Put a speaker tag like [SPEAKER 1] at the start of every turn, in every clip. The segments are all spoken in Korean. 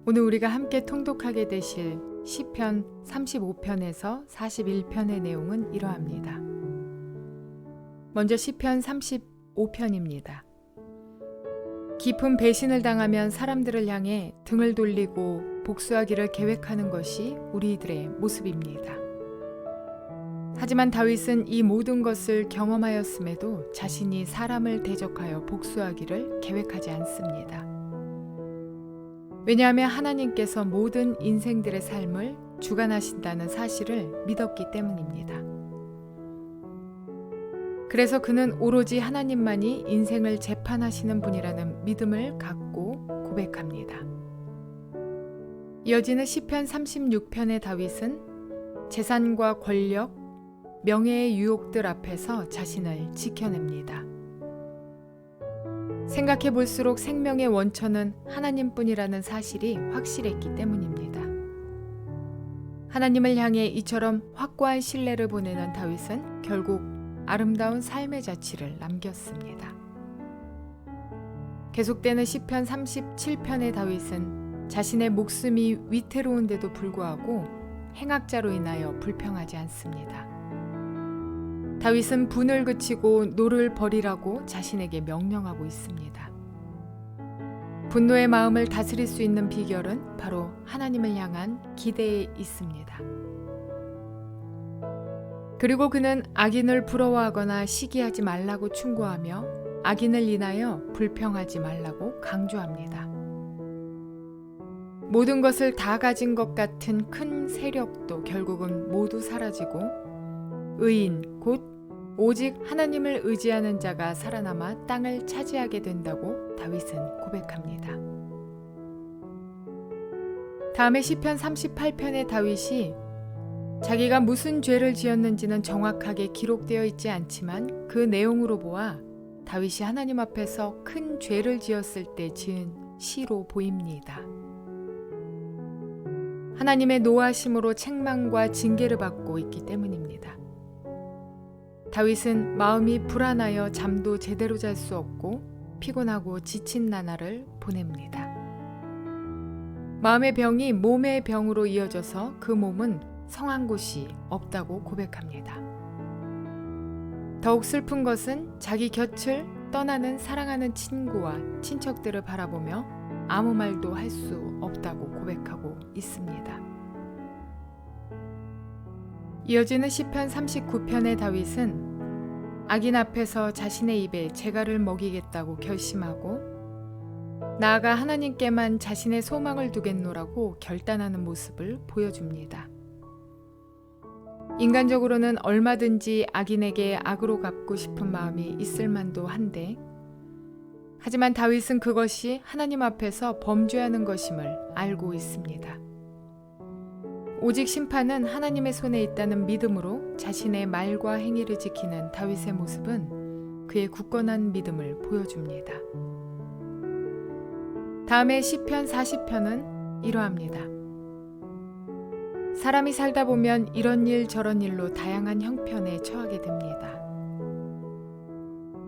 [SPEAKER 1] 오늘 우리가 함께 통독하게 되실 시편 35편에서 41편의 내용은 이러합니다. 먼저 시편 35편입니다. 깊은 배신을 당하면 사람들을 향해 등을 돌리고 복수하기를 계획하는 것이 우리들의 모습입니다. 하지만 다윗은 이 모든 것을 경험하였음에도 자신이 사람을 대적하여 복수하기를 계획하지 않습니다. 왜냐하면 하나님께서 모든 인생들의 삶을 주관하신다는 사실을 믿었기 때문입니다. 그래서 그는 오로지 하나님만이 인생을 재판하시는 분이라는 믿음을 갖고 고백합니다. 이어지는 시편 36편의 다윗은 재산과 권력, 명예의 유혹들 앞에서 자신을 지켜냅니다. 생각해 볼수록 생명의 원천은 하나님뿐이라는 사실이 확실했기 때문입니다. 하나님을 향해 이처럼 확고한 신뢰를 보내는 다윗은 결국 아름다운 삶의 자취를 남겼습니다. 계속되는 시편 37편의 다윗은 자신의 목숨이 위태로운데도 불구하고 행악자로 인하여 불평하지 않습니다. 다윗은 분을 그치고 노를 버리라고 자신에게 명령하고 있습니다. 분노의 마음을 다스릴 수 있는 비결은 바로 하나님을 향한 기대에 있습니다. 그리고 그는 악인을 부러워하거나 시기하지 말라고 충고하며 악인을 인하여 불평하지 말라고 강조합니다. 모든 것을 다 가진 것 같은 큰 세력도 결국은 모두 사라지고 의인 곧 오직 하나님을 의지하는 자가 살아남아 땅을 차지하게 된다고 다윗은 고백합니다. 다음에 시편 38편의 다윗이 자기가 무슨 죄를 지었는지는 정확하게 기록되어 있지 않지만 그 내용으로 보아 다윗이 하나님 앞에서 큰 죄를 지었을 때 지은 시로 보입니다. 하나님의 노하심으로 책망과 징계를 받고 있기 때문입니다. 다윗은 마음이 불안하여 잠도 제대로 잘 수 없고 피곤하고 지친 나날을 보냅니다. 마음의 병이 몸의 병으로 이어져서 그 몸은 성한 곳이 없다고 고백합니다. 더욱 슬픈 것은 자기 곁을 떠나는 사랑하는 친구와 친척들을 바라보며 아무 말도 할 수 없다고 고백하고 있습니다. 이어지는 시편 39편의 다윗은 악인 앞에서 자신의 입에 재갈을 먹이겠다고 결심하고 나아가 하나님께만 자신의 소망을 두겠노라고 결단하는 모습을 보여줍니다. 인간적으로는 얼마든지 악인에게 악으로 갚고 싶은 마음이 있을 만도 한데 하지만 다윗은 그것이 하나님 앞에서 범죄하는 것임을 알고 있습니다. 오직 심판은 하나님의 손에 있다는 믿음으로 자신의 말과 행위를 지키는 다윗의 모습은 그의 굳건한 믿음을 보여줍니다. 다음에 시편 40편은 이러합니다. 사람이 살다 보면 이런 일 저런 일로 다양한 형편에 처하게 됩니다.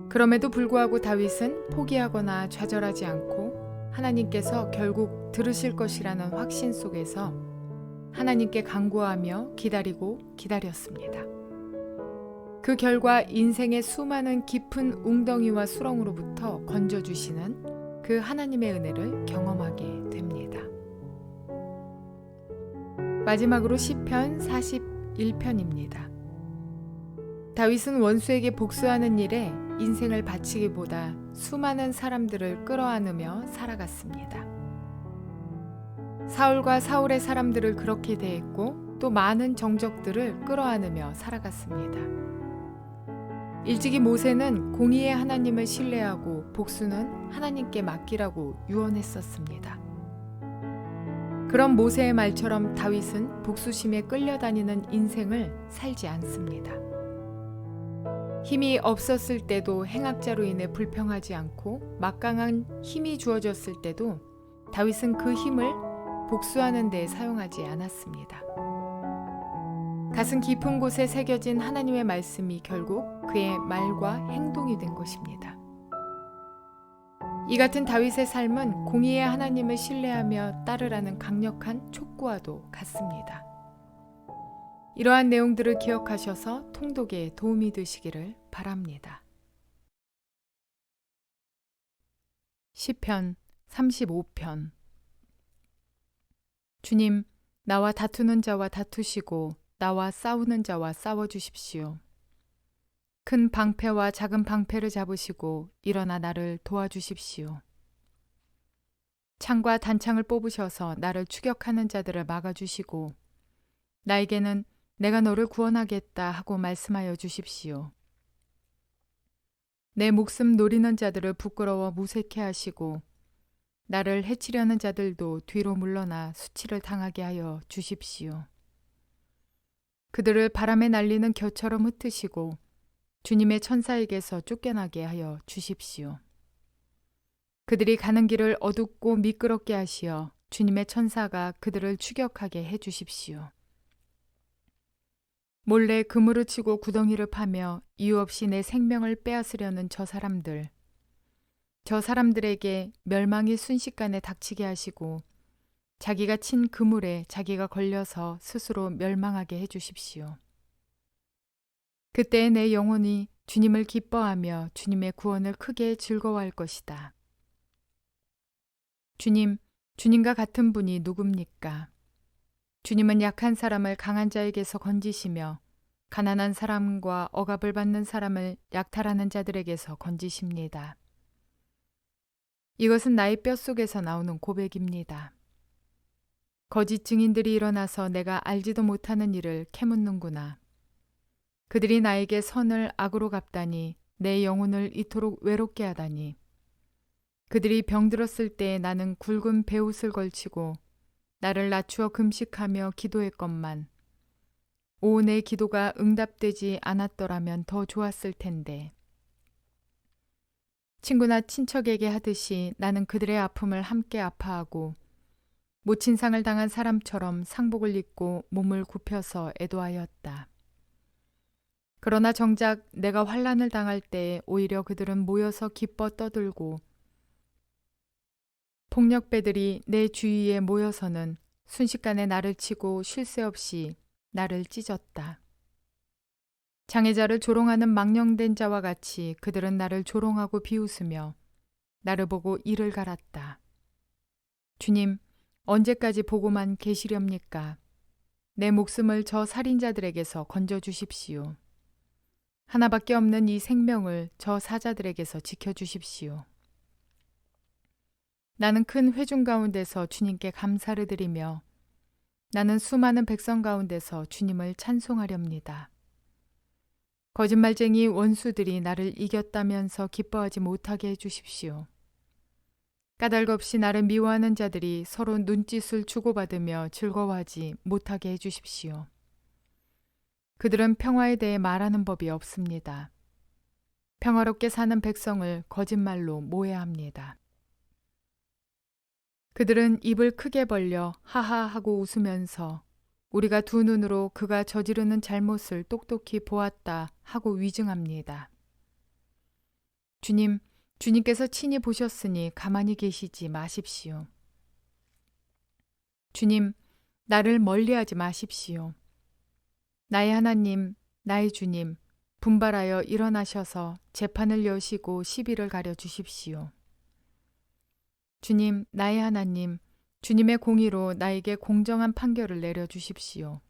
[SPEAKER 1] 그럼에도 불구하고 다윗은 포기하거나 좌절하지 않고 하나님께서 결국 들으실 것이라는 확신 속에서 하나님께 간구하며 기다리고 기다렸습니다. 그 결과 인생의 수많은 깊은 웅덩이와 수렁으로부터 건져주시는 그 하나님의 은혜를 경험하게 됩니다. 마지막으로 시편 41편입니다. 다윗은 원수에게 복수하는 일에 인생을 바치기보다 수많은 사람들을 끌어안으며 살아갔습니다. 사울과 사울의 사람들을 그렇게 대했고 또 많은 정적들을 끌어안으며 살아갔습니다. 일찍이 모세는 공의의 하나님을 신뢰하고 복수는 하나님께 맡기라고 유언했었습니다. 그런 모세의 말처럼 다윗은 복수심에 끌려다니는 인생을 살지 않습니다. 힘이 없었을 때도 행악자로 인해 불평하지 않고 막강한 힘이 주어졌을 때도 다윗은 그 힘을 복수하는 데 사용하지 않았습니다. 가슴 깊은 곳에 새겨진 하나님의 말씀이 결국 그의 말과 행동이 된 것입니다. 이 같은 다윗의 삶은 공의의 하나님을 신뢰하며 따르라는 강력한 촉구와도 같습니다. 이러한 내용들을 기억하셔서 통독에 도움이 되시기를 바랍니다. 시편 35편. 주님, 나와 다투는 자와 다투시고 나와 싸우는 자와 싸워주십시오. 큰 방패와 작은 방패를 잡으시고 일어나 나를 도와주십시오. 창과 단창을 뽑으셔서 나를 추격하는 자들을 막아주시고 나에게는 내가 너를 구원하겠다 하고 말씀하여 주십시오. 내 목숨 노리는 자들을 부끄러워 무색해 하시고 나를 해치려는 자들도 뒤로 물러나 수치를 당하게 하여 주십시오. 그들을 바람에 날리는 겨처럼 흩으시고 주님의 천사에게서 쫓겨나게 하여 주십시오. 그들이 가는 길을 어둡고 미끄럽게 하시어 주님의 천사가 그들을 추격하게 해 주십시오. 몰래 그물을 치고 구덩이를 파며 이유 없이 내 생명을 빼앗으려는 저 사람들에게 멸망이 순식간에 닥치게 하시고 자기가 친 그물에 자기가 걸려서 스스로 멸망하게 해 주십시오. 그때 내 영혼이 주님을 기뻐하며 주님의 구원을 크게 즐거워할 것이다. 주님, 주님과 같은 분이 누굽니까? 주님은 약한 사람을 강한 자에게서 건지시며 가난한 사람과 억압을 받는 사람을 약탈하는 자들에게서 건지십니다. 이것은 나의 뼛속에서 나오는 고백입니다. 거짓 증인들이 일어나서 내가 알지도 못하는 일을 캐묻는구나. 그들이 나에게 선을 악으로 갚다니 내 영혼을 이토록 외롭게 하다니. 그들이 병들었을 때 나는 굵은 베옷을 걸치고 나를 낮추어 금식하며 기도했건만 오, 내 기도가 응답되지 않았더라면 더 좋았을 텐데. 친구나 친척에게 하듯이 나는 그들의 아픔을 함께 아파하고 모친상을 당한 사람처럼 상복을 입고 몸을 굽혀서 애도하였다. 그러나 정작 내가 환난을 당할 때에 오히려 그들은 모여서 기뻐 떠들고 폭력배들이 내 주위에 모여서는 순식간에 나를 치고 쉴 새 없이 나를 찢었다. 장애자를 조롱하는 망령된 자와 같이 그들은 나를 조롱하고 비웃으며 나를 보고 이를 갈았다. 주님, 언제까지 보고만 계시렵니까? 내 목숨을 저 살인자들에게서 건져주십시오. 하나밖에 없는 이 생명을 저 사자들에게서 지켜주십시오. 나는 큰 회중 가운데서 주님께 감사를 드리며 나는 수많은 백성 가운데서 주님을 찬송하렵니다. 거짓말쟁이 원수들이 나를 이겼다면서 기뻐하지 못하게 해주십시오. 까닭 없이 나를 미워하는 자들이 서로 눈짓을 주고받으며 즐거워하지 못하게 해주십시오. 그들은 평화에 대해 말하는 법이 없습니다. 평화롭게 사는 백성을 거짓말로 모해합니다. 그들은 입을 크게 벌려 하하하고 웃으면서 우리가 두 눈으로 그가 저지르는 잘못을 똑똑히 보았다 하고 위증합니다. 주님, 주님께서 친히 보셨으니 가만히 계시지 마십시오. 주님, 나를 멀리하지 마십시오. 나의 하나님, 나의 주님, 분발하여 일어나셔서 재판을 여시고 시비를 가려 주십시오. 주님, 나의 하나님, 주님의 공의로 나에게 공정한 판결을 내려 주십시오.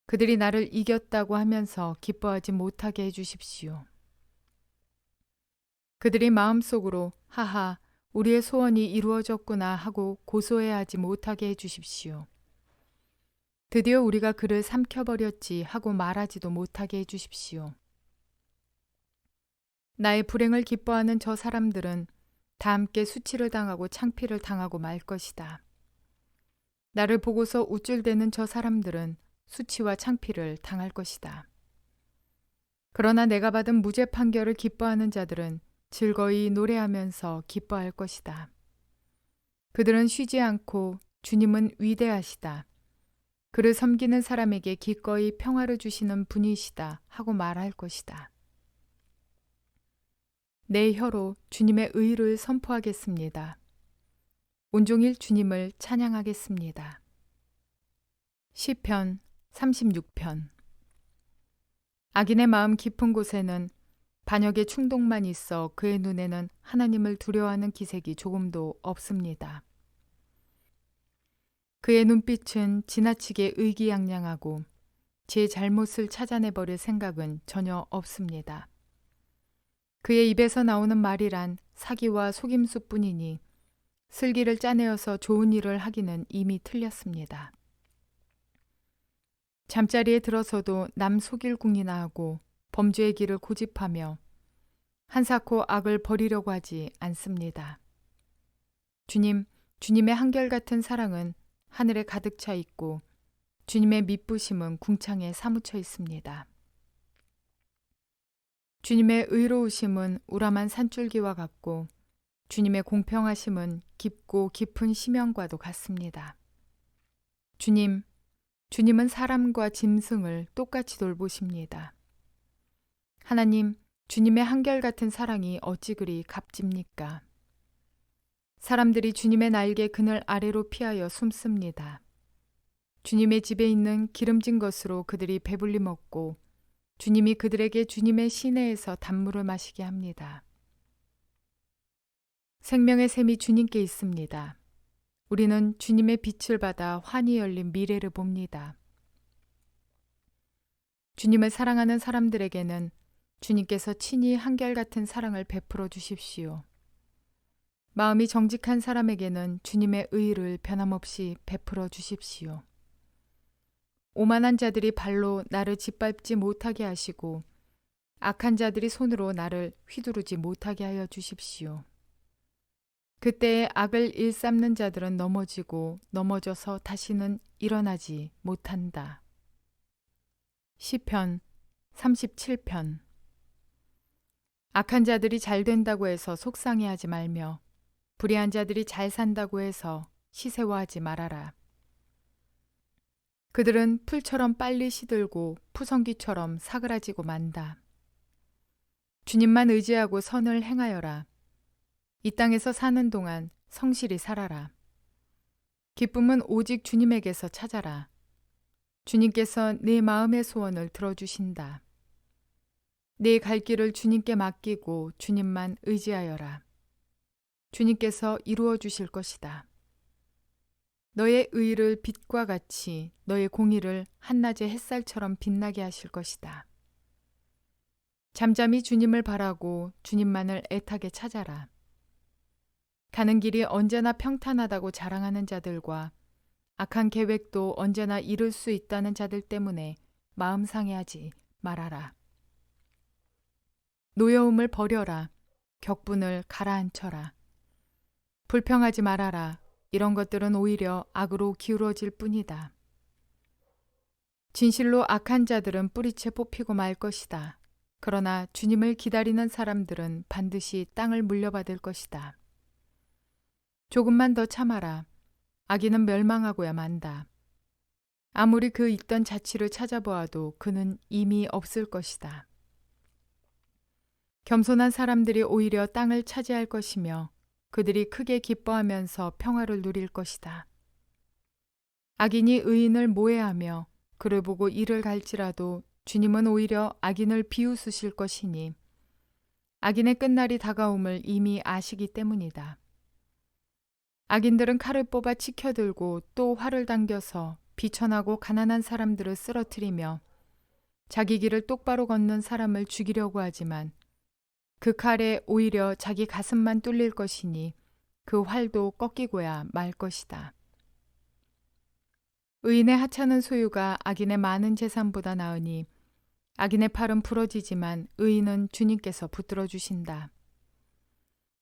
[SPEAKER 1] 그들이 나를 이겼다고 하면서 기뻐하지 못하게 해 주십시오. 그들이 마음속으로 하하, 우리의 소원이 이루어졌구나 하고 고소해하지 못하게 해 주십시오. 드디어 우리가 그를 삼켜버렸지 하고 말하지도 못하게 해 주십시오. 나의 불행을 기뻐하는 저 사람들은 다 함께 수치를 당하고 창피를 당하고 말 것이다. 나를 보고서 우쭐대는 저 사람들은 수치와 창피를 당할 것이다. 그러나 내가 받은 무죄 판결을 기뻐하는 자들은 즐거이 노래하면서 기뻐할 것이다. 그들은 쉬지 않고 주님은 위대하시다. 그를 섬기는 사람에게 기꺼이 평화를 주시는 분이시다 하고 말할 것이다. 내 혀로 주님의 의를 선포하겠습니다. 온종일 주님을 찬양하겠습니다. 시편 36편. 악인의 마음 깊은 곳에는 반역의 충동만 있어 그의 눈에는 하나님을 두려워하는 기색이 조금도 없습니다. 그의 눈빛은 지나치게 의기양양하고 제 잘못을 찾아내버릴 생각은 전혀 없습니다. 그의 입에서 나오는 말이란 사기와 속임수뿐이니 슬기를 짜내어서 좋은 일을 하기는 이미 틀렸습니다. 잠자리에 들어서도 남 속일 궁리나 하고 범죄의 길을 고집하며 한사코 악을 버리려고 하지 않습니다. 주님의 한결같은 사랑은 하늘에 가득 차 있고 주님의 미쁘심은 궁창에 사무쳐 있습니다. 주님의 의로우심은 우람한 산줄기와 같고 주님의 공평하심은 깊고 깊은 심연과도 같습니다. 주님은 사람과 짐승을 똑같이 돌보십니다. 하나님, 주님의 한결같은 사랑이 어찌 그리 값집니까? 사람들이 주님의 날개 그늘 아래로 피하여 숨습니다. 주님의 집에 있는 기름진 것으로 그들이 배불리 먹고 주님이 그들에게 주님의 시내에서 단물을 마시게 합니다. 생명의 샘이 주님께 있습니다. 우리는 주님의 빛을 받아 환히 열린 미래를 봅니다. 주님을 사랑하는 사람들에게는 주님께서 친히 한결같은 사랑을 베풀어 주십시오. 마음이 정직한 사람에게는 주님의 의를 변함없이 베풀어 주십시오. 오만한 자들이 발로 나를 짓밟지 못하게 하시고 악한 자들이 손으로 나를 휘두르지 못하게 하여 주십시오. 그때에 악을 일삼는 자들은 넘어지고 넘어져서 다시는 일어나지 못한다. 시편 37편. 악한 자들이 잘 된다고 해서 속상해하지 말며 불의한 자들이 잘 산다고 해서 시새워하지 말아라. 그들은 풀처럼 빨리 시들고 푸성귀처럼 사그라지고 만다. 주님만 의지하고 선을 행하여라. 이 땅에서 사는 동안 성실히 살아라. 기쁨은 오직 주님에게서 찾아라. 주님께서 네 마음의 소원을 들어주신다. 네 갈 길을 주님께 맡기고 주님만 의지하여라. 주님께서 이루어 주실 것이다. 너의 의를 빛과 같이 너의 공의를 한낮의 햇살처럼 빛나게 하실 것이다. 잠잠히 주님을 바라고 주님만을 애타게 찾아라. 가는 길이 언제나 평탄하다고 자랑하는 자들과 악한 계획도 언제나 이룰 수 있다는 자들 때문에 마음 상해하지 말아라. 노여움을 버려라. 격분을 가라앉혀라. 불평하지 말아라. 이런 것들은 오히려 악으로 기울어질 뿐이다. 진실로 악한 자들은 뿌리채 뽑히고 말 것이다. 그러나 주님을 기다리는 사람들은 반드시 땅을 물려받을 것이다. 조금만 더 참아라. 악인은 멸망하고야 만다. 아무리 그 있던 자취를 찾아보아도 그는 이미 없을 것이다. 겸손한 사람들이 오히려 땅을 차지할 것이며 그들이 크게 기뻐하면서 평화를 누릴 것이다. 악인이 의인을 모해하며 그를 보고 이를 갈지라도 주님은 오히려 악인을 비웃으실 것이니 악인의 끝날이 다가옴을 이미 아시기 때문이다. 악인들은 칼을 뽑아 치켜들고 또 활을 당겨서 비천하고 가난한 사람들을 쓰러뜨리며 자기 길을 똑바로 걷는 사람을 죽이려고 하지만 그 칼에 오히려 자기 가슴만 뚫릴 것이니 그 활도 꺾이고야 말 것이다. 의인의 하찮은 소유가 악인의 많은 재산보다 나으니 악인의 팔은 부러지지만 의인은 주님께서 붙들어 주신다.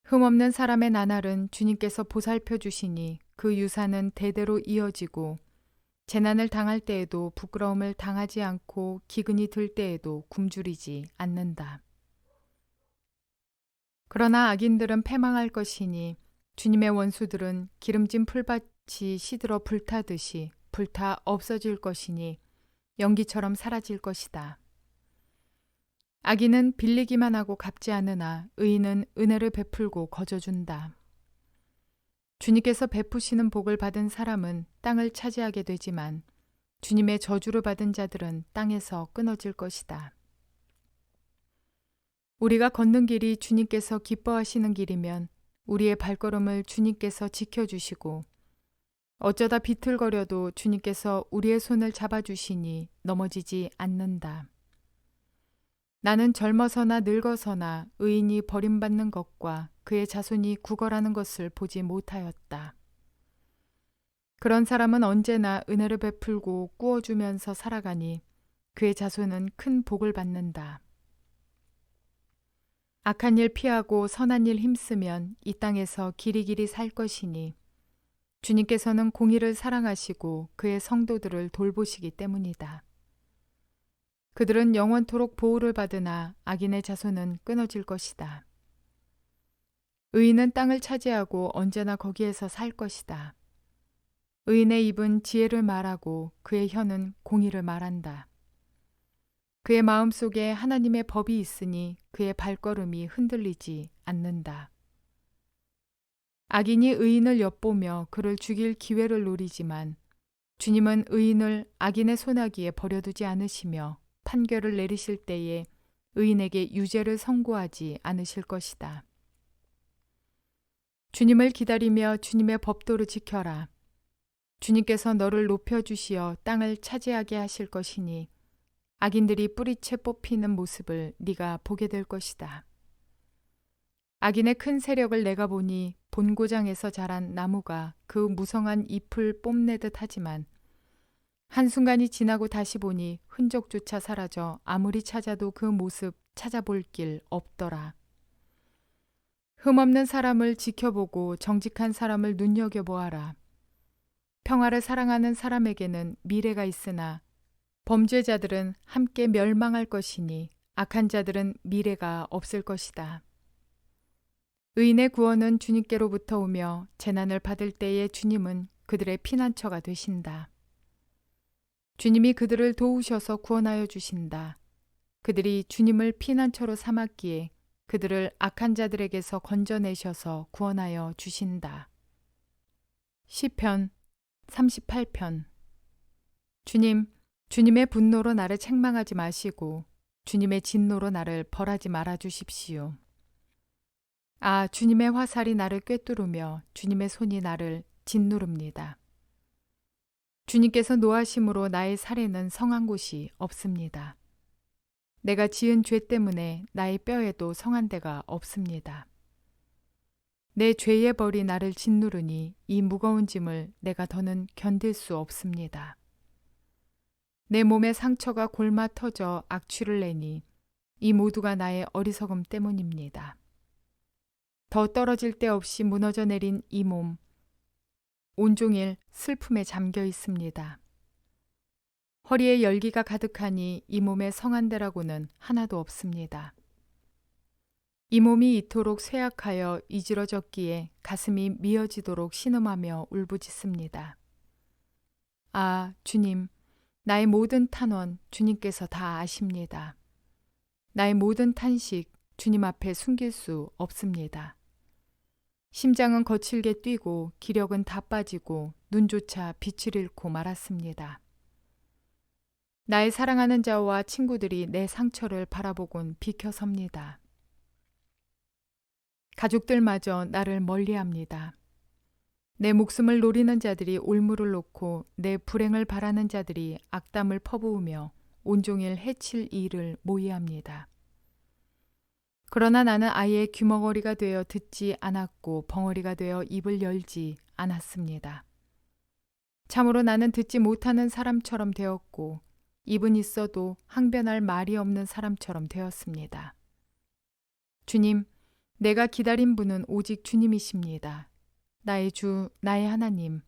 [SPEAKER 1] 흠없는 사람의 나날은 주님께서 보살펴 주시니 그 유산은 대대로 이어지고 재난을 당할 때에도 부끄러움을 당하지 않고 기근이 들 때에도 굶주리지 않는다. 그러나 악인들은 패망할 것이니 주님의 원수들은 기름진 풀밭이 시들어 불타듯이 불타 없어질 것이니 연기처럼 사라질 것이다. 악인은 빌리기만 하고 갚지 않으나 의인은 은혜를 베풀고 거저준다. 주님께서 베푸시는 복을 받은 사람은 땅을 차지하게 되지만 주님의 저주를 받은 자들은 땅에서 끊어질 것이다. 우리가 걷는 길이 주님께서 기뻐하시는 길이면 우리의 발걸음을 주님께서 지켜주시고 어쩌다 비틀거려도 주님께서 우리의 손을 잡아주시니 넘어지지 않는다. 나는 젊어서나 늙어서나 의인이 버림받는 것과 그의 자손이 구걸하는 것을 보지 못하였다. 그런 사람은 언제나 은혜를 베풀고 꾸어주면서 살아가니 그의 자손은 큰 복을 받는다. 악한 일 피하고 선한 일 힘쓰면 이 땅에서 길이길이 살 것이니 주님께서는 공의를 사랑하시고 그의 성도들을 돌보시기 때문이다. 그들은 영원토록 보호를 받으나 악인의 자손은 끊어질 것이다. 의인은 땅을 차지하고 언제나 거기에서 살 것이다. 의인의 입은 지혜를 말하고 그의 혀는 공의를 말한다. 그의 마음속에 하나님의 법이 있으니 그의 발걸음이 흔들리지 않는다. 악인이 의인을 엿보며 그를 죽일 기회를 노리지만 주님은 의인을 악인의 손아귀에 버려두지 않으시며 판결을 내리실 때에 의인에게 유죄를 선고하지 않으실 것이다. 주님을 기다리며 주님의 법도를 지켜라. 주님께서 너를 높여주시어 땅을 차지하게 하실 것이니 악인들이 뿌리채 뽑히는 모습을 네가 보게 될 것이다. 악인의 큰 세력을 내가 보니 본고장에서 자란 나무가 그 무성한 잎을 뽐내듯 하지만 한순간이 지나고 다시 보니 흔적조차 사라져 아무리 찾아도 그 모습 찾아볼 길 없더라. 흠없는 사람을 지켜보고 정직한 사람을 눈여겨보아라. 평화를 사랑하는 사람에게는 미래가 있으나 범죄자들은 함께 멸망할 것이니 악한 자들은 미래가 없을 것이다. 의인의 구원은 주님께로부터 오며 재난을 받을 때에 주님은 그들의 피난처가 되신다. 주님이 그들을 도우셔서 구원하여 주신다. 그들이 주님을 피난처로 삼았기에 그들을 악한 자들에게서 건져내셔서 구원하여 주신다. 시편 38편. 주님, 주님의 분노로 나를 책망하지 마시고 주님의 진노로 나를 벌하지 말아 주십시오. 아, 주님의 화살이 나를 꿰뚫으며 주님의 손이 나를 짓누릅니다. 주님께서 노하심으로 나의 살에는 성한 곳이 없습니다. 내가 지은 죄 때문에 나의 뼈에도 성한 데가 없습니다. 내 죄의 벌이 나를 짓누르니 이 무거운 짐을 내가 더는 견딜 수 없습니다. 내 몸의 상처가 골마 터져 악취를 내니 이 모두가 나의 어리석음 때문입니다. 더 떨어질 데 없이 무너져 내린 이 몸, 온종일 슬픔에 잠겨 있습니다. 허리에 열기가 가득하니 이 몸에 성한 데라고는 하나도 없습니다. 이 몸이 이토록 쇠약하여 이지러졌기에 가슴이 미어지도록 신음하며 울부짖습니다. 아, 주님, 나의 모든 탄원 주님께서 다 아십니다. 나의 모든 탄식 주님 앞에 숨길 수 없습니다. 심장은 거칠게 뛰고 기력은 다 빠지고 눈조차 빛을 잃고 말았습니다. 나의 사랑하는 자와 친구들이 내 상처를 바라보곤 비켜섭니다. 가족들마저 나를 멀리합니다. 내 목숨을 노리는 자들이 올무를 놓고 내 불행을 바라는 자들이 악담을 퍼부으며 온종일 해칠 일을 모의합니다. 그러나 나는 아예 귀머거리가 되어 듣지 않았고 벙어리가 되어 입을 열지 않았습니다. 참으로 나는 듣지 못하는 사람처럼 되었고 입은 있어도 항변할 말이 없는 사람처럼 되었습니다. 주님, 내가 기다린 분은 오직 주님이십니다. 나의 주, 나의 하나님,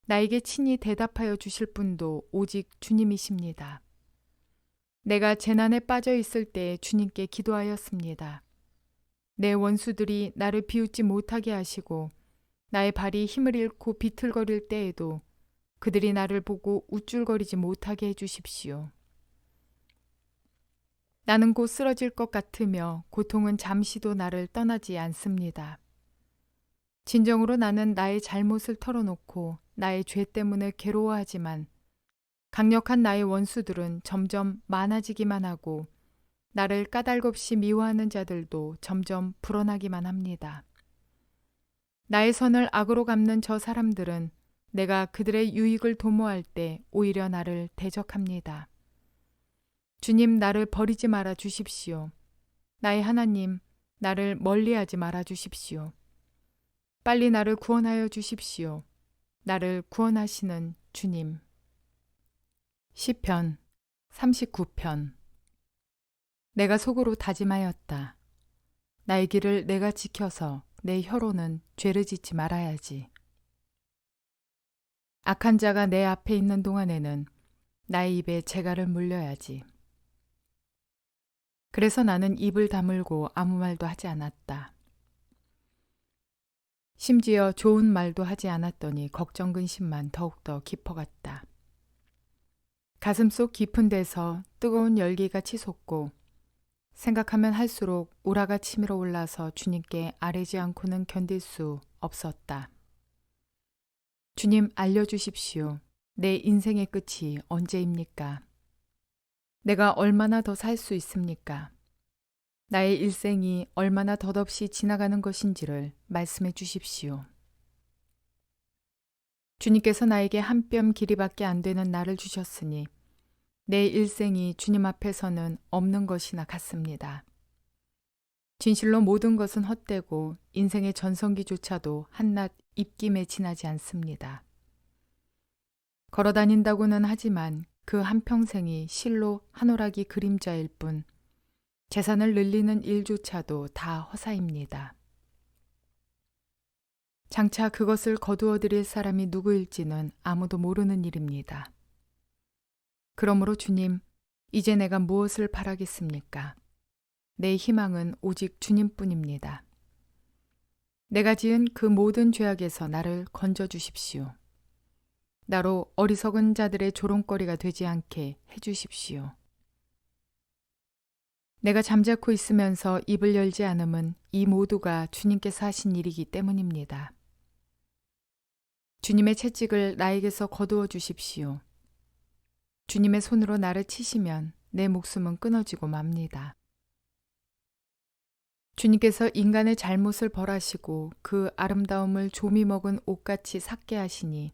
[SPEAKER 1] 나에게 친히 대답하여 주실 분도 오직 주님이십니다. 내가 재난에 빠져 있을 때 주님께 기도하였습니다. 내 원수들이 나를 비웃지 못하게 하시고 나의 발이 힘을 잃고 비틀거릴 때에도 그들이 나를 보고 우쭐거리지 못하게 해주십시오. 나는 곧 쓰러질 것 같으며 고통은 잠시도 나를 떠나지 않습니다. 진정으로 나는 나의 잘못을 털어놓고 나의 죄 때문에 괴로워하지만 강력한 나의 원수들은 점점 많아지기만 하고 나를 까닭없이 미워하는 자들도 점점 불어나기만 합니다. 나의 선을 악으로 갚는 저 사람들은 내가 그들의 유익을 도모할 때 오히려 나를 대적합니다. 주님, 나를 버리지 말아 주십시오. 나의 하나님, 나를 멀리하지 말아 주십시오. 빨리 나를 구원하여 주십시오. 나를 구원하시는 주님. 시편 39편. 내가 속으로 다짐하였다. 나의 길을 내가 지켜서 내 혀로는 죄를 짓지 말아야지. 악한 자가 내 앞에 있는 동안에는 나의 입에 재갈을 물려야지. 그래서 나는 입을 다물고 아무 말도 하지 않았다. 심지어 좋은 말도 하지 않았더니 걱정 근심만 더욱더 깊어갔다. 가슴속 깊은 데서 뜨거운 열기가 치솟고 생각하면 할수록 우라가 치밀어 올라서 주님께 아뢰지 않고는 견딜 수 없었다. 주님, 알려주십시오. 내 인생의 끝이 언제입니까? 내가 얼마나 더 살 수 있습니까? 나의 일생이 얼마나 덧없이 지나가는 것인지를 말씀해 주십시오. 주님께서 나에게 한 뼘 길이밖에 안 되는 나를 주셨으니 내 일생이 주님 앞에서는 없는 것이나 같습니다. 진실로 모든 것은 헛되고 인생의 전성기조차도 한낱 입김에 지나지 않습니다. 걸어다닌다고는 하지만 그 한평생이 실로 한오라기 그림자일 뿐 재산을 늘리는 일조차도 다 허사입니다. 장차 그것을 거두어 드릴 사람이 누구일지는 아무도 모르는 일입니다. 그러므로 주님, 이제 내가 무엇을 바라겠습니까? 내 희망은 오직 주님뿐입니다. 내가 지은 그 모든 죄악에서 나를 건져 주십시오. 나로 어리석은 자들의 조롱거리가 되지 않게 해 주십시오. 내가 잠자코 있으면서 입을 열지 않음은 이 모두가 주님께서 하신 일이기 때문입니다. 주님의 채찍을 나에게서 거두어 주십시오. 주님의 손으로 나를 치시면 내 목숨은 끊어지고 맙니다. 주님께서 인간의 잘못을 벌하시고 그 아름다움을 조미 먹은 옷같이 삭게 하시니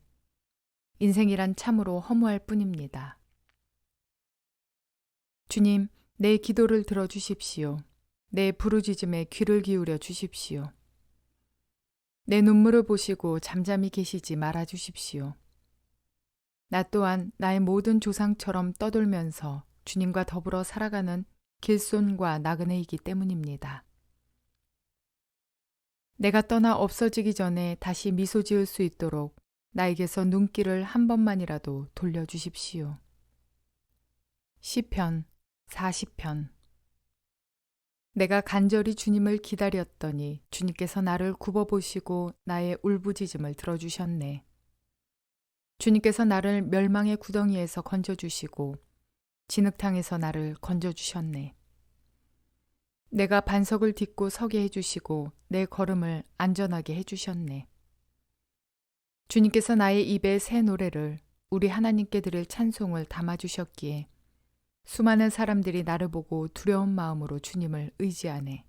[SPEAKER 1] 인생이란 참으로 허무할 뿐입니다. 주님, 내 기도를 들어주십시오. 내 부르짖음에 귀를 기울여 주십시오. 내 눈물을 보시고 잠잠히 계시지 말아 주십시오. 나 또한 나의 모든 조상처럼 떠돌면서 주님과 더불어 살아가는 길손과 나그네이기 때문입니다. 내가 떠나 없어지기 전에 다시 미소 지을 수 있도록 나에게서 눈길을 한 번만이라도 돌려주십시오. 시편 40편. 내가 간절히 주님을 기다렸더니 주님께서 나를 굽어보시고 나의 울부짖음을 들어주셨네. 주님께서 나를 멸망의 구덩이에서 건져주시고 진흙탕에서 나를 건져주셨네. 내가 반석을 딛고 서게 해주시고 내 걸음을 안전하게 해주셨네. 주님께서 나의 입에 새 노래를 우리 하나님께 드릴 찬송을 담아주셨기에 수많은 사람들이 나를 보고 두려운 마음으로 주님을 의지하네.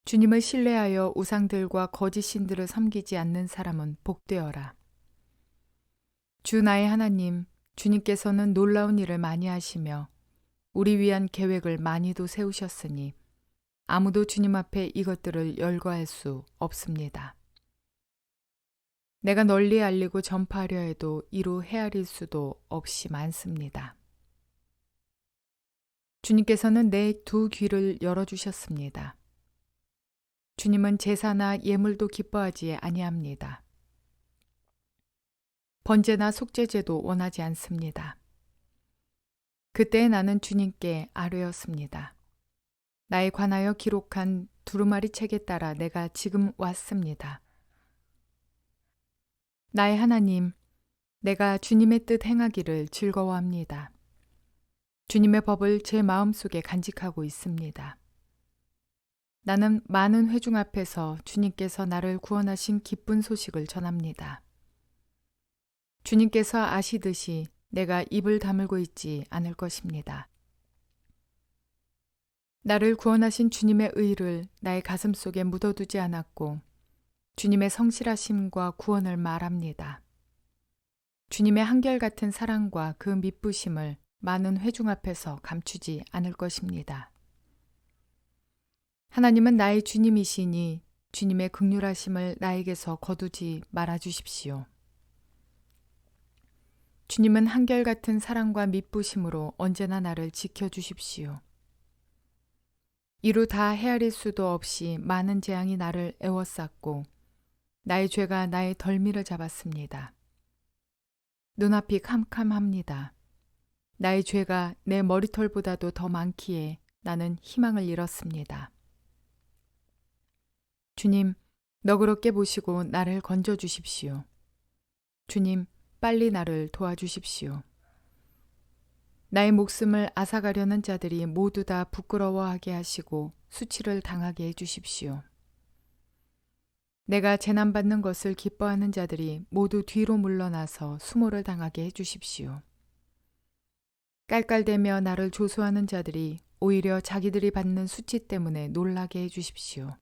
[SPEAKER 1] 주님을 신뢰하여 우상들과 거짓 신들을 섬기지 않는 사람은 복되어라. 주 나의 하나님, 주님께서는 놀라운 일을 많이 하시며 우리 위한 계획을 많이도 세우셨으니 아무도 주님 앞에 이것들을 열거할 수 없습니다. 내가 널리 알리고 전파하려 해도 이루 헤아릴 수도 없이 많습니다. 주님께서는 내 두 귀를 열어주셨습니다. 주님은 제사나 예물도 기뻐하지 아니합니다. 번제나 속죄제도 원하지 않습니다. 그때 나는 주님께 아뢰었습니다. 나에 관하여 기록한 두루마리 책에 따라 내가 지금 왔습니다. 나의 하나님, 내가 주님의 뜻 행하기를 즐거워합니다. 주님의 법을 제 마음속에 간직하고 있습니다. 나는 많은 회중 앞에서 주님께서 나를 구원하신 기쁜 소식을 전합니다. 주님께서 아시듯이 내가 입을 다물고 있지 않을 것입니다. 나를 구원하신 주님의 의를 나의 가슴 속에 묻어두지 않았고 주님의 성실하심과 구원을 말합니다. 주님의 한결같은 사랑과 그 미쁘심을 많은 회중 앞에서 감추지 않을 것입니다. 하나님은 나의 주님이시니 주님의 긍휼하심을 나에게서 거두지 말아 주십시오. 주님은 한결같은 사랑과 미쁘심으로 언제나 나를 지켜주십시오. 이루 다 헤아릴 수도 없이 많은 재앙이 나를 애워쌌고 나의 죄가 나의 덜미를 잡았습니다. 눈앞이 캄캄합니다. 나의 죄가 내 머리털보다도 더 많기에 나는 희망을 잃었습니다. 주님, 너그럽게 보시고 나를 건져 주십시오. 주님, 빨리 나를 도와주십시오. 나의 목숨을 앗아가려는 자들이 모두 다 부끄러워하게 하시고 수치를 당하게 해주십시오. 내가 재난받는 것을 기뻐하는 자들이 모두 뒤로 물러나서 수모를 당하게 해주십시오. 깔깔대며 나를 조소하는 자들이 오히려 자기들이 받는 수치 때문에 놀라게 해주십시오.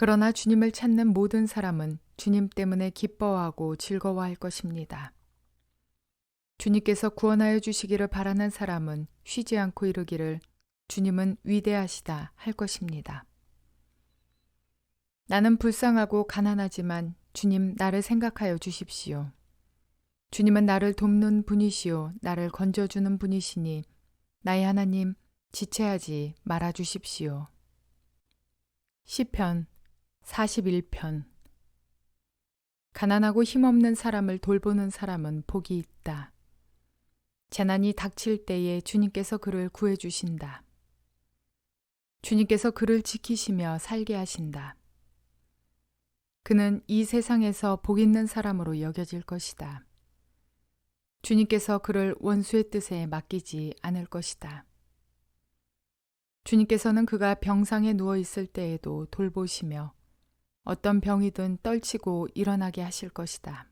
[SPEAKER 1] 그러나 주님을 찾는 모든 사람은 주님 때문에 기뻐하고 즐거워할 것입니다. 주님께서 구원하여 주시기를 바라는 사람은 쉬지 않고 이르기를 주님은 위대하시다 할 것입니다. 나는 불쌍하고 가난하지만 주님 나를 생각하여 주십시오. 주님은 나를 돕는 분이시오 나를 건져주는 분이시니 나의 하나님 지체하지 말아 주십시오. 시편 41편. 가난하고 힘없는 사람을 돌보는 사람은 복이 있다. 재난이 닥칠 때에 주님께서 그를 구해 주신다. 주님께서 그를 지키시며 살게 하신다. 그는 이 세상에서 복 있는 사람으로 여겨질 것이다. 주님께서 그를 원수의 뜻에 맡기지 않을 것이다. 주님께서는 그가 병상에 누워 있을 때에도 돌보시며 어떤 병이든 떨치고 일어나게 하실 것이다.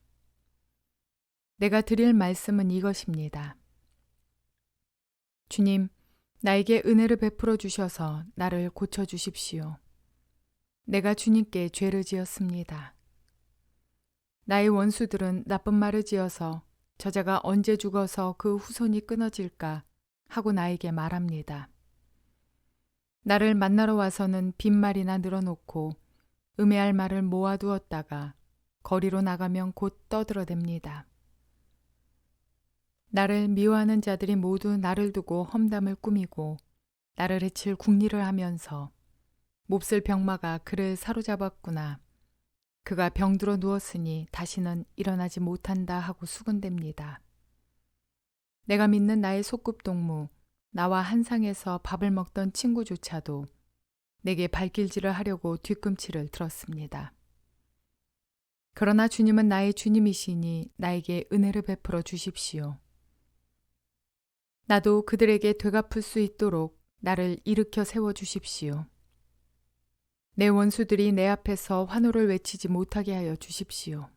[SPEAKER 1] 내가 드릴 말씀은 이것입니다. 주님, 나에게 은혜를 베풀어 주셔서 나를 고쳐 주십시오. 내가 주님께 죄를 지었습니다. 나의 원수들은 나쁜 말을 지어서 저자가 언제 죽어서 그 후손이 끊어질까 하고 나에게 말합니다. 나를 만나러 와서는 빈말이나 늘어놓고 음해할 말을 모아두었다가 거리로 나가면 곧 떠들어댑니다. 나를 미워하는 자들이 모두 나를 두고 험담을 꾸미고 나를 해칠 궁리를 하면서 몹쓸 병마가 그를 사로잡았구나. 그가 병들어 누웠으니 다시는 일어나지 못한다 하고 수군댑니다. 내가 믿는 나의 소꿉동무, 나와 한 상에서 밥을 먹던 친구조차도 내게 발길질을 하려고 뒤꿈치를 들었습니다. 그러나 주님은 나의 주님이시니 나에게 은혜를 베풀어 주십시오. 나도 그들에게 되갚을 수 있도록 나를 일으켜 세워 주십시오. 내 원수들이 내 앞에서 환호를 외치지 못하게 하여 주십시오.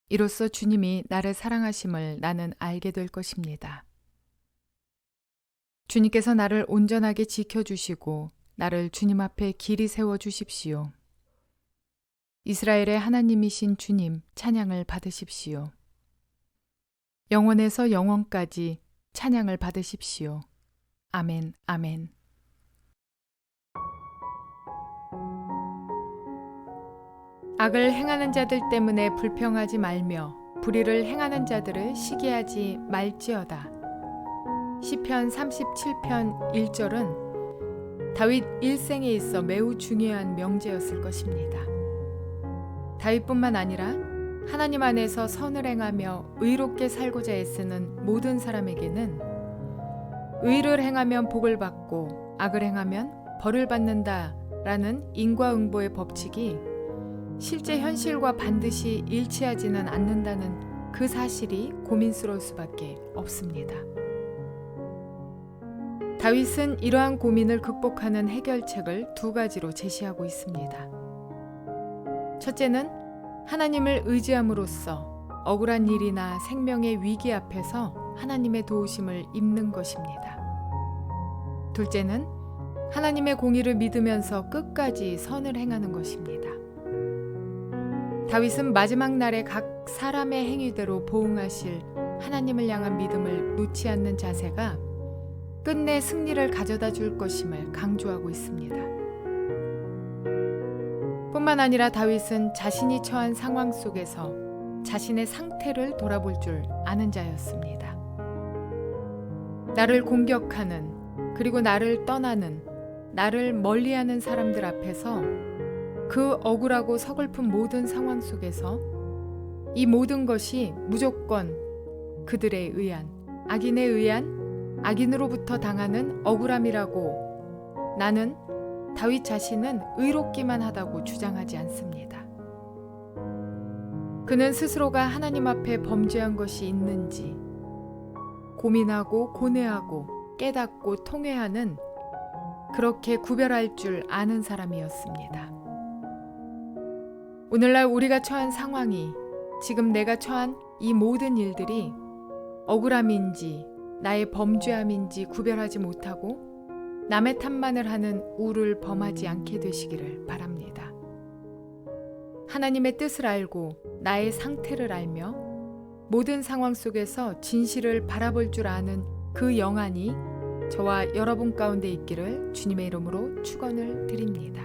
[SPEAKER 1] 이로써 주님이 나를 사랑하심을 나는 알게 될 것입니다. 주님께서 나를 온전하게 지켜주시고 나를 주님 앞에 길이 세워 주십시오. 이스라엘의 하나님이신 주님 찬양을 받으십시오. 영원에서 영원까지 찬양을 받으십시오. 아멘, 아멘. 악을 행하는 자들 때문에 불평하지 말며 불의를 행하는 자들을 시기하지 말지어다. 시편 37편 1절은 다윗 일생에 있어 매우 중요한 명제였을 것입니다. 다윗뿐만 아니라 하나님 안에서 선을 행하며 의롭게 살고자 애쓰는 모든 사람에게는 의를 행하면 복을 받고 악을 행하면 벌을 받는다라는 인과응보의 법칙이 실제 현실과 반드시 일치하지는 않는다는 그 사실이 고민스러울 수밖에 없습니다. 다윗은 이러한 고민을 극복하는 해결책을 두 가지로 제시하고 있습니다. 첫째는 하나님을 의지함으로써 억울한 일이나 생명의 위기 앞에서 하나님의 도우심을 입는 것입니다. 둘째는 하나님의 공의를 믿으면서 끝까지 선을 행하는 것입니다. 다윗은 마지막 날에 각 사람의 행위대로 보응하실 하나님을 향한 믿음을 놓지 않는 자세가 끝내 승리를 가져다 줄 것임을 강조하고 있습니다. 뿐만 아니라 다윗은 자신이 처한 상황 속에서 자신의 상태를 돌아볼 줄 아는 자였습니다. 나를 공격하는, 그리고 나를 떠나는, 나를 멀리하는 사람들 앞에서 그 억울하고 서글픈 모든 상황 속에서 이 모든 것이 무조건 그들에 의한, 악인에 의한, 악인으로부터 당하는 억울함이라고 나는 다윗 자신은 의롭기만 하다고 주장하지 않습니다. 그는 스스로가 하나님 앞에 범죄한 것이 있는지 고민하고 고뇌하고 깨닫고 통회하는, 그렇게 구별할 줄 아는 사람이었습니다. 오늘날 우리가 처한 상황이, 지금 내가 처한 이 모든 일들이 억울함인지 나의 범죄함인지 구별하지 못하고 남의 탓만을 하는 우를 범하지 않게 되시기를 바랍니다. 하나님의 뜻을 알고 나의 상태를 알며 모든 상황 속에서 진실을 바라볼 줄 아는 그 영안이 저와 여러분 가운데 있기를 주님의 이름으로 축원을 드립니다.